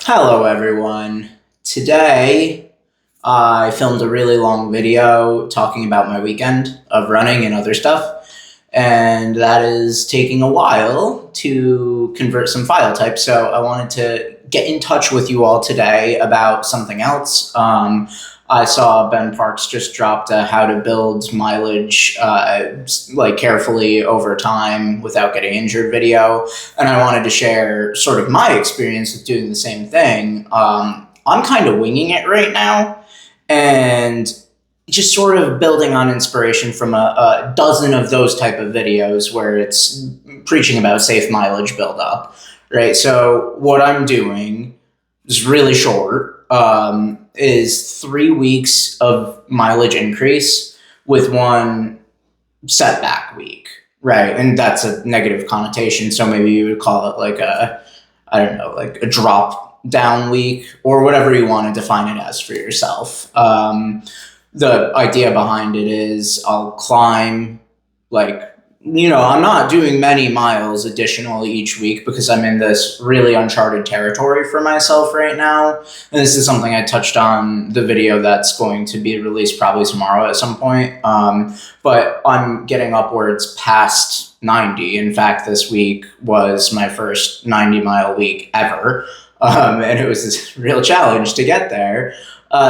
Hello, everyone. Today, I filmed a really long video talking about my weekend of running and other stuff, and that is taking a while to convert some file types. So, I wanted to get in touch with you all today about something else. I saw Ben Parks just dropped a how to build mileage like carefully over time without getting injured video, and I wanted to share sort of my experience with doing the same thing. I'm kind of winging it right now, and just sort of building on inspiration from a dozen of those type of videos where it's preaching about safe mileage buildup, right? So what I'm doing is really short. Is 3 weeks of mileage increase with one setback week, right? And that's a negative connotation. So maybe you would call it like I don't know, like a drop down week or whatever you want to define it as for yourself. The idea behind it is I'll climb like, I'm not doing many miles additional each week because I'm in this really uncharted territory for myself right now. And this is something I touched on the video that's going to be released probably tomorrow at some point. But I'm getting upwards past 90. In fact, this week was my first 90-mile week ever. And it was this real challenge to get there.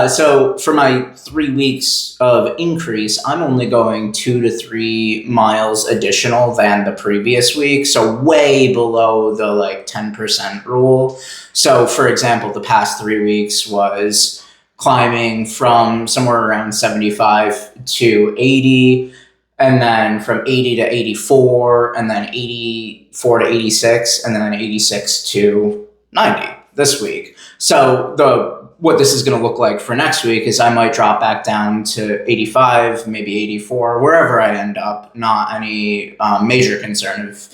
So for my 3 weeks of increase, I'm only going 2 to 3 miles additional than the previous week. So way below the 10% rule. So for example, the past 3 weeks was climbing from somewhere around 75 to 80, and then from 80 to 84, and then 84 to 86, and then 86 to 90 this week. So what this is going to look like for next week is I might drop back down to 85, maybe 84, wherever I end up. Not any major concern of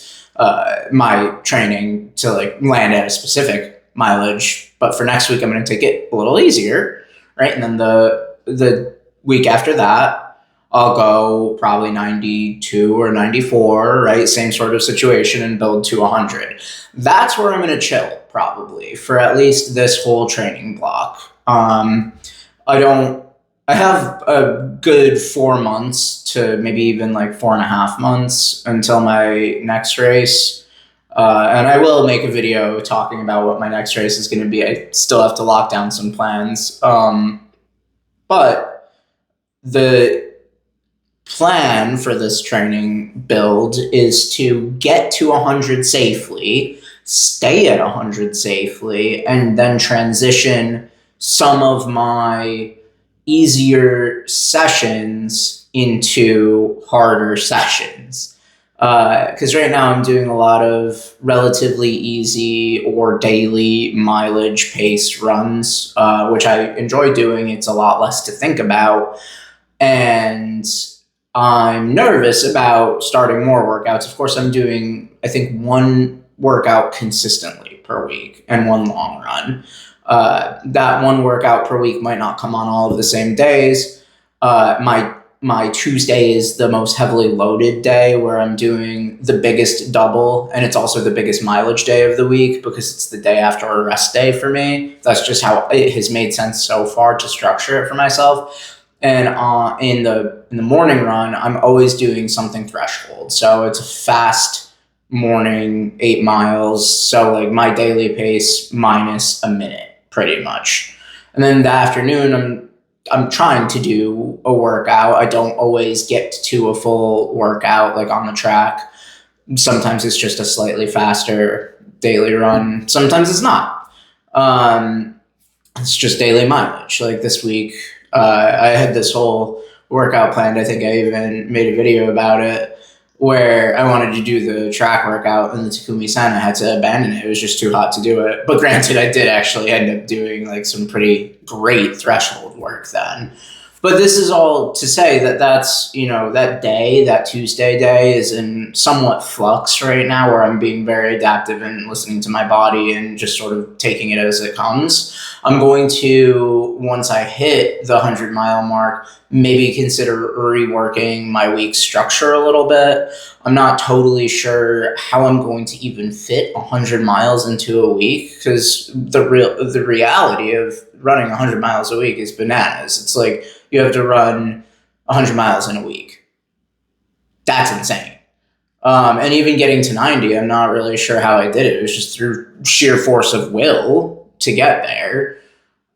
my training to land at a specific mileage. But for next week, I'm going to take it a little easier, right? And then the week after that, I'll go probably 92 or 94, right? Same sort of situation, and build to 100. That's where I'm going to chill probably for at least this whole training block. I have a good 4 months to maybe even 4.5 months until my next race. And I will make a video talking about what my next race is going to be. I still have to lock down some plans. But the plan for this training build is to get to 100 safely, stay at 100 safely, and then transition some of my easier sessions into harder sessions. Because right now I'm doing a lot of relatively easy or daily mileage paced runs, which I enjoy doing. It's a lot less to think about. And I'm nervous about starting more workouts. Of course, I'm doing, I think, one workout consistently per week and one long run. That one workout per week might not come on all of the same days. My Tuesday is the most heavily loaded day where I'm doing the biggest double, and it's also the biggest mileage day of the week because it's the day after a rest day for me. That's just how it has made sense so far to structure it for myself. And in the morning run, I'm always doing something threshold. So it's a fast morning, 8 miles. So my daily pace minus a minute, pretty much. And then the afternoon, I'm trying to do a workout. I don't always get to a full workout on the track. Sometimes it's just a slightly faster daily run. Sometimes it's not. It's just daily mileage. This week, I had this whole workout planned. I think I even made a video about it where I wanted to do the track workout in the Takumi Sen. I had to abandon it. It was just too hot to do it. But granted, I did actually end up doing some pretty great threshold work then. But this is all to say that that's, that day, that Tuesday day is in somewhat flux right now, where I'm being very adaptive and listening to my body and just sort of taking it as it comes. I'm going to, once I hit the 100-mile mark, maybe consider reworking my week structure a little bit. I'm not totally sure how I'm going to even fit 100 miles into a week, because the reality of running 100 miles a week is bananas. It's like you have to run 100 miles in a week. That's insane. And even getting to 90, I'm not really sure how I did it. It was just through sheer force of will to get there.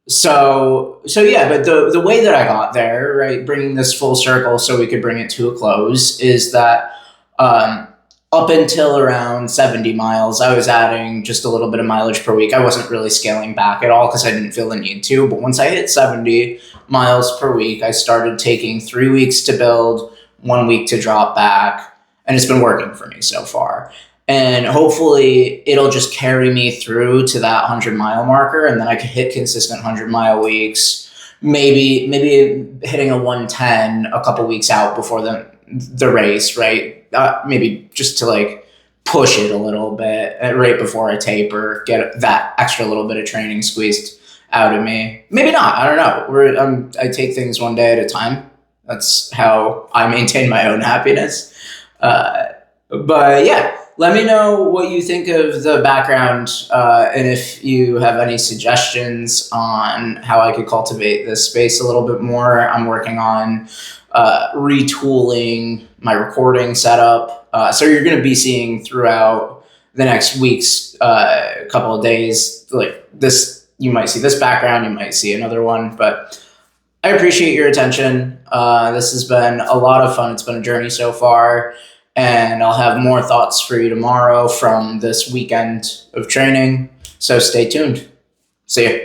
So yeah, but the way that I got there, right, bringing this full circle so we could bring it to a close, is that up until around 70 miles, I was adding just a little bit of mileage per week. I wasn't really scaling back at all because I didn't feel the need to. But once I hit 70 miles per week, I started taking 3 weeks to build, 1 week to drop back. And it's been working for me so far. And hopefully it'll just carry me through to that 100-mile marker. And then I can hit consistent 100-mile weeks, maybe hitting a 110 a couple weeks out before the race, right? Maybe just to like push it a little bit right before I taper, get that extra little bit of training squeezed out of me. Maybe not. I don't know. I take things one day at a time. That's how I maintain my own happiness. But yeah, let me know what you think of the background, and if you have any suggestions on how I could cultivate this space a little bit more. I'm working on retooling my recording setup. So you're going to be seeing throughout the next week's couple of days, like this, you might see this background, you might see another one, but I appreciate your attention. This has been a lot of fun. It's been a journey so far, and I'll have more thoughts for you tomorrow from this weekend of training. So stay tuned. See ya.